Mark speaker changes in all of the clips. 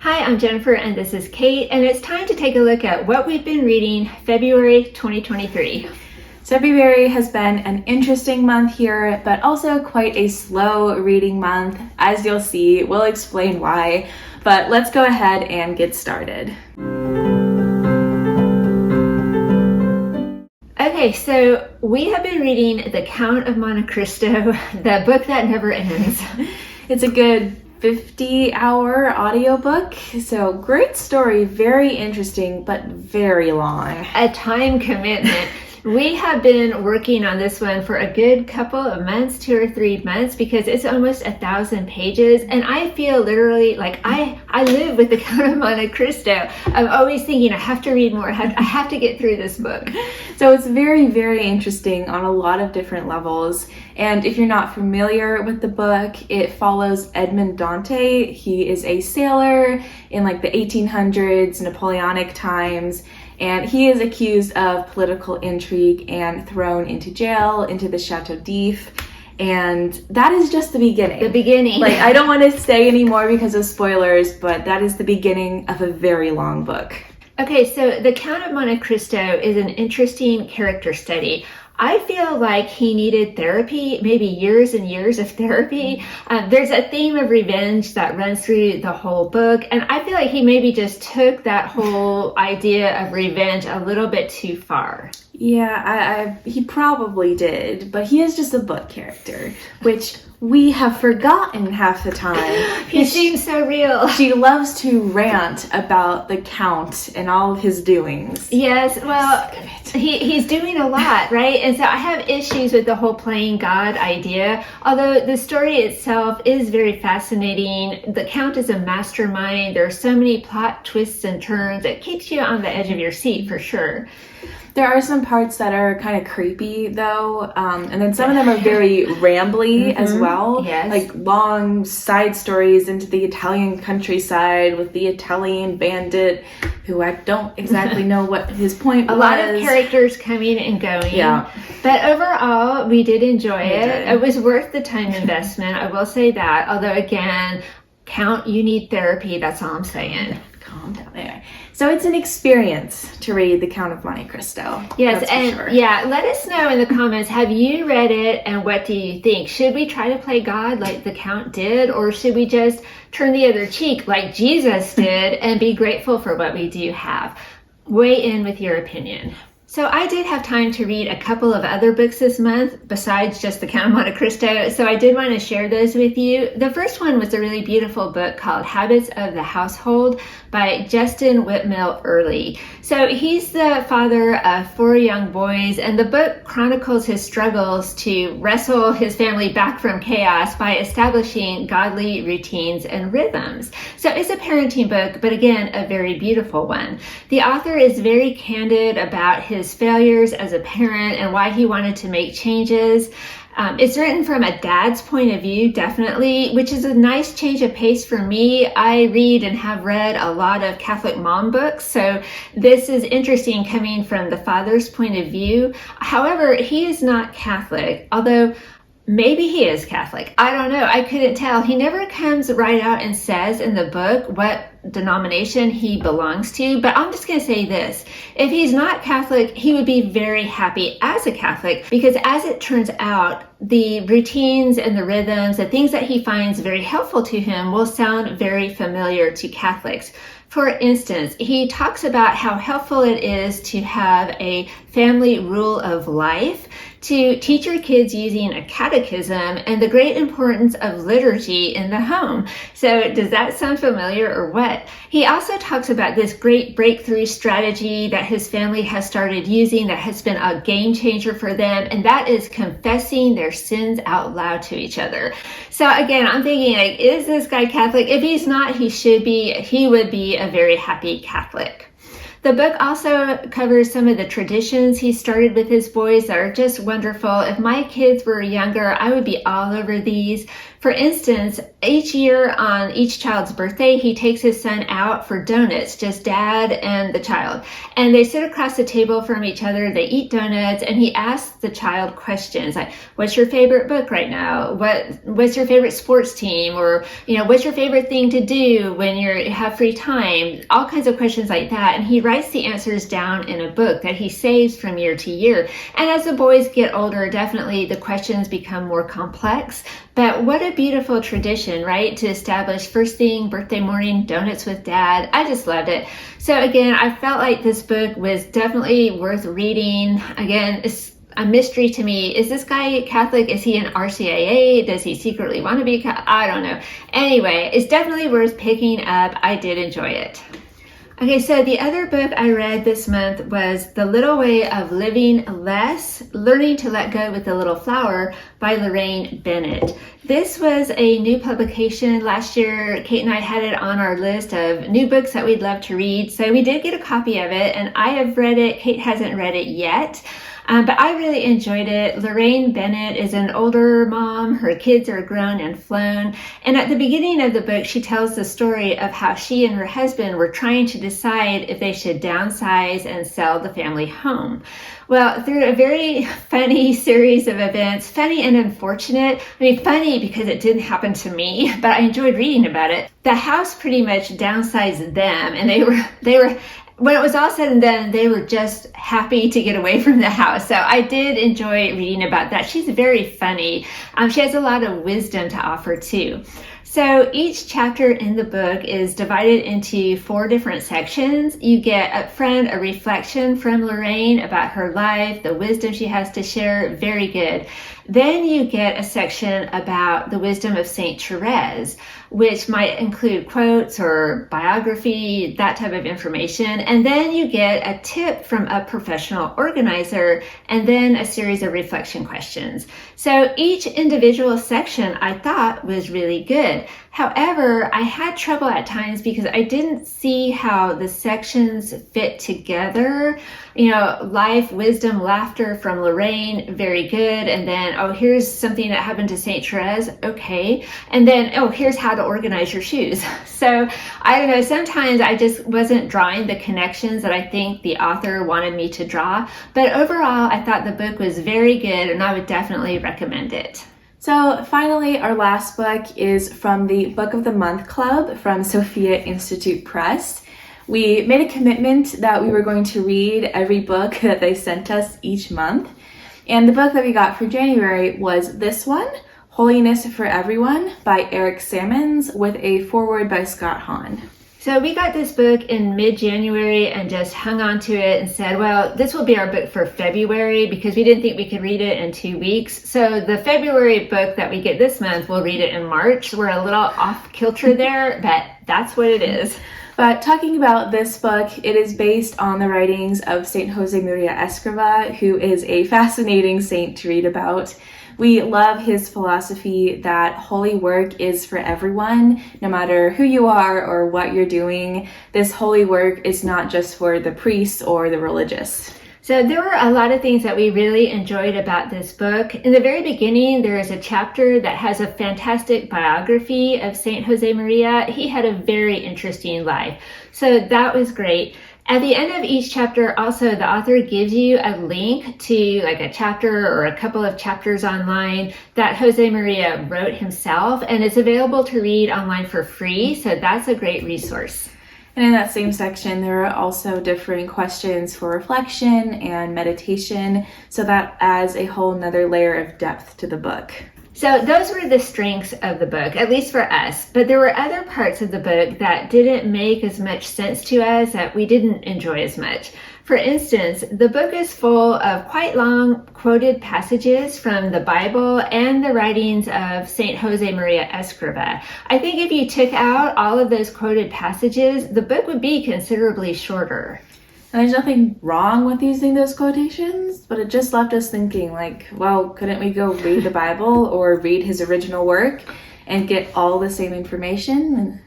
Speaker 1: Hi, I'm Jennifer and this is Kate, and it's time to take a look at what we've been reading February 2023.
Speaker 2: February has been an interesting month here, but also quite a slow reading month. As you'll see, we'll explain why, but let's go ahead and get started.
Speaker 1: Okay, so we have been reading The Count of Monte Cristo, the book that never ends.
Speaker 2: It's a good 50-hour audiobook, so great story, very interesting, but very long.
Speaker 1: A time commitment. We have been working on this one for a good couple of months, 2 or 3 months, because it's almost 1,000 pages, and I feel literally like I live with the Count of Monte Cristo. I'm always thinking I have to read more, I have to get through this book.
Speaker 2: So it's very, very interesting on a lot of different levels, and if you're not familiar with the book, it follows Edmond Dante. He is a sailor in like the 1800s, Napoleonic times, and he is accused of political intrigue and thrown into jail, into the Chateau d'If. And that is just the beginning.
Speaker 1: The beginning.
Speaker 2: Like, I don't want to say any more because of spoilers, but that is the beginning of a very long book.
Speaker 1: Okay, so The Count of Monte Cristo is an interesting character study. I feel like he needed therapy, maybe years and years of therapy. There's a theme of revenge that runs through the whole book, and I feel like he maybe just took that whole idea of revenge a little bit too far.
Speaker 2: Yeah, he probably did, but he is just a book character, which we have forgotten half the time.
Speaker 1: He seems so real.
Speaker 2: She loves to rant about the Count and all of his doings.
Speaker 1: Yes, well, he's doing a lot, right? And so I have issues with the whole playing God idea, although the story itself is very fascinating. The Count is a mastermind. There are so many plot twists and turns. It keeps you on the edge of your seat for sure.
Speaker 2: There are some parts that are kind of creepy, though, and then some of them are very rambly as well.
Speaker 1: Yes.
Speaker 2: Like long side stories into the Italian countryside with the Italian bandit, who I don't exactly know what his point was.
Speaker 1: A lot of characters coming and going.
Speaker 2: Yeah.
Speaker 1: But overall, we did enjoy it. It was worth the time investment, I will say that. Although, again, Count, you need therapy. That's all I'm saying.
Speaker 2: Calm down there. So it's an experience to read The Count of Monte Cristo.
Speaker 1: Yes, and sure. Yeah, let us know in the comments, have you read it and what do you think? Should we try to play God like the Count did, or should we just turn the other cheek like Jesus did and be grateful for what we do have? Weigh in with your opinion. So I did have time to read a couple of other books this month besides just The Count of Monte Cristo, so I did want to share those with you. The first one was a really beautiful book called Habits of the Household by Justin Whitmell Early. So he's the father of 4 young boys, and the book chronicles his struggles to wrestle his family back from chaos by establishing godly routines and rhythms. So it's a parenting book, but again, a very beautiful one. The author is very candid about his failures as a parent and why he wanted to make changes. It's written from a dad's point of view, definitely, which is a nice change of pace for me. I read and have read a lot of Catholic mom books, so this is interesting coming from the father's point of view. However, he is not Catholic, although maybe he is Catholic. I don't know. I couldn't tell. He never comes right out and says in the book what denomination he belongs to, but I'm just going to say this. If he's not Catholic, he would be very happy as a Catholic, because as it turns out, the routines and the rhythms, the things that he finds very helpful to him will sound very familiar to Catholics. For instance, he talks about how helpful it is to have a family rule of life, to teach your kids using a catechism, and the great importance of liturgy in the home. So does that sound familiar or what? He also talks about this great breakthrough strategy that his family has started using that has been a game changer for them, and that is confessing their sins out loud to each other. So again, I'm thinking, like, is this guy Catholic? If he's not, he would be a very happy Catholic. The book also covers some of the traditions he started with his boys that are just wonderful. If my kids were younger, I would be all over these. For instance, each year on each child's birthday, he takes his son out for donuts, just dad and the child. And they sit across the table from each other, they eat donuts, and he asks the child questions like, what's your favorite book right now? What's your favorite sports team? Or, what's your favorite thing to do when you have free time? All kinds of questions like that. And he writes the answers down in a book that he saves from year to year. And as the boys get older, definitely the questions become more complex. But what a beautiful tradition, right? To establish first thing, birthday morning, donuts with dad. I just loved it. So again, I felt like this book was definitely worth reading. Again, it's a mystery to me. Is this guy Catholic? Is he an RCIA? Does he secretly want to be Catholic? I don't know. Anyway, it's definitely worth picking up. I did enjoy it. Okay, so the other book I read this month was The Little Way of Living Less, Learning to Let Go with the Little Flower by Lorraine Bennett. This was a new publication last year. Kate and I had it on our list of new books that we'd love to read. So we did get a copy of it, and I have read it. Kate hasn't read it yet. But I really enjoyed it. Lorraine Bennett is an older mom. Her kids are grown and flown. And at the beginning of the book, she tells the story of how she and her husband were trying to decide if they should downsize and sell the family home. Well, through a very funny series of events, funny and unfortunate. I mean, funny because it didn't happen to me, but I enjoyed reading about it. The house pretty much downsized them, and they were when it was all said and done, they were just happy to get away from the house. So I did enjoy reading about that. She's very funny. She has a lot of wisdom to offer too. So each chapter in the book is divided into 4 different sections. You get up front a reflection from Lorraine about her life, the wisdom she has to share. Very good. Then you get a section about the wisdom of Saint Therese, which might include quotes or biography, that type of information. And then you get a tip from a professional organizer, and then a series of reflection questions. So each individual section I thought was really good. However, I had trouble at times because I didn't see how the sections fit together. Life, wisdom, laughter from Lorraine, very good. And then, here's something that happened to Saint Therese, okay. And then, here's how to organize your shoes. So, I don't know, sometimes I just wasn't drawing the connections that I think the author wanted me to draw. But overall, I thought the book was very good, and I would definitely recommend it.
Speaker 2: So finally, our last book is from the Book of the Month Club from Sophia Institute Press. We made a commitment that we were going to read every book that they sent us each month. And the book that we got for January was this one, Holiness for Everyone by Eric Sammons, with a foreword by Scott Hahn.
Speaker 1: So we got this book in mid-January and just hung on to it and said, well, this will be our book for February because we didn't think we could read it in 2 weeks. So the February book that we get this month, we'll read it in March. We're a little off kilter there, but that's what it is.
Speaker 2: But talking about this book, it is based on the writings of St. Josemaria Escriva, who is a fascinating saint to read about. We love his philosophy that holy work is for everyone, no matter who you are or what you're doing. This holy work is not just for the priests or the religious.
Speaker 1: So there were a lot of things that we really enjoyed about this book. In the very beginning, there is a chapter that has a fantastic biography of St. Josemaria. He had a very interesting life. So that was great. At the end of each chapter, also, the author gives you a link to like a chapter or a couple of chapters online that Josemaria wrote himself, and it's available to read online for free. So that's a great resource.
Speaker 2: And in that same section, there are also different questions for reflection and meditation. So that adds a whole nother layer of depth to the book.
Speaker 1: So those were the strengths of the book, at least for us. But there were other parts of the book that didn't make as much sense to us, that we didn't enjoy as much. For instance, the book is full of quite long quoted passages from the Bible and the writings of St. Josemaria Escriva. I think if you took out all of those quoted passages, the book would be considerably shorter.
Speaker 2: And there's nothing wrong with using those quotations, but it just left us thinking like, well, couldn't we go read the Bible or read his original work? and get all the same information, and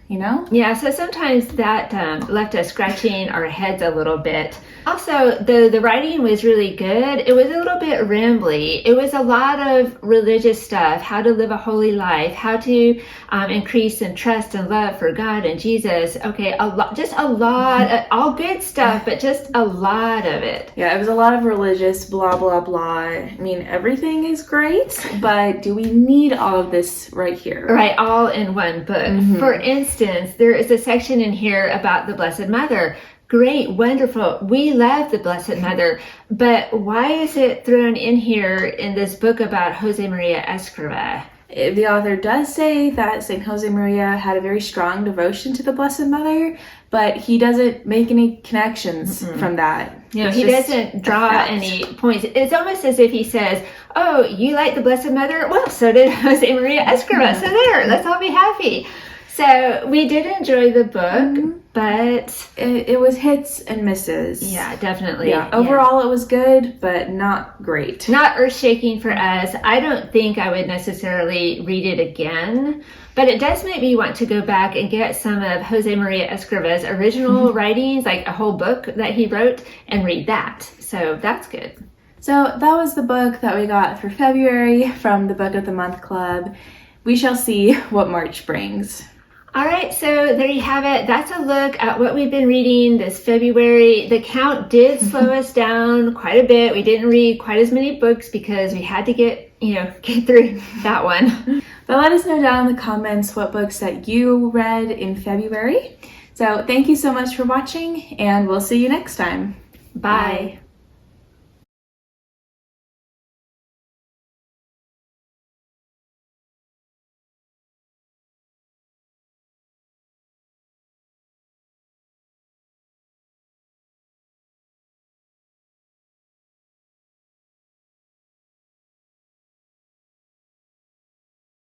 Speaker 1: Yeah, so sometimes that left us scratching our heads a little bit. Also, the writing was really good. It was a little bit rambly. It was a lot of religious stuff, how to live a holy life, how to increase in trust and love for God and Jesus. Okay, just a lot, all good stuff, but just a lot of it.
Speaker 2: Yeah, it was a lot of religious blah, blah, blah. I mean, everything is great, but do we need all of this right here?
Speaker 1: Right, all in one book. For instance, there is a section in here about the Blessed Mother. Great, wonderful. We love the Blessed Mother, but why is it thrown in here in this book about Jose Maria Escriva?
Speaker 2: The author does say that St. Jose Maria had a very strong devotion to the Blessed Mother, but he doesn't make any connections from that.
Speaker 1: He doesn't draw any points. It's almost as if he says, oh, you like the Blessed Mother? Well, so did Jose Maria Escriva. So there, let's all be happy. So we did enjoy the book, but
Speaker 2: it was hits and misses.
Speaker 1: Yeah, definitely.
Speaker 2: Yeah, overall it was good, but not great.
Speaker 1: Not earth-shaking for us. I don't think I would necessarily read it again, but it does make me want to go back and get some of Jose Maria Escriva's original writings, like a whole book that he wrote, and read that. So that's good.
Speaker 2: So that was the book that we got for February from the Book of the Month Club. We shall see what March brings.
Speaker 1: All right, so there you have it. That's a look at what we've been reading this February. The count did slow us down quite a bit. We didn't read quite as many books because we had to get through that one.
Speaker 2: But let us know down in the comments what books that you read in February. So thank you so much for watching, and we'll see you next time.
Speaker 1: Bye.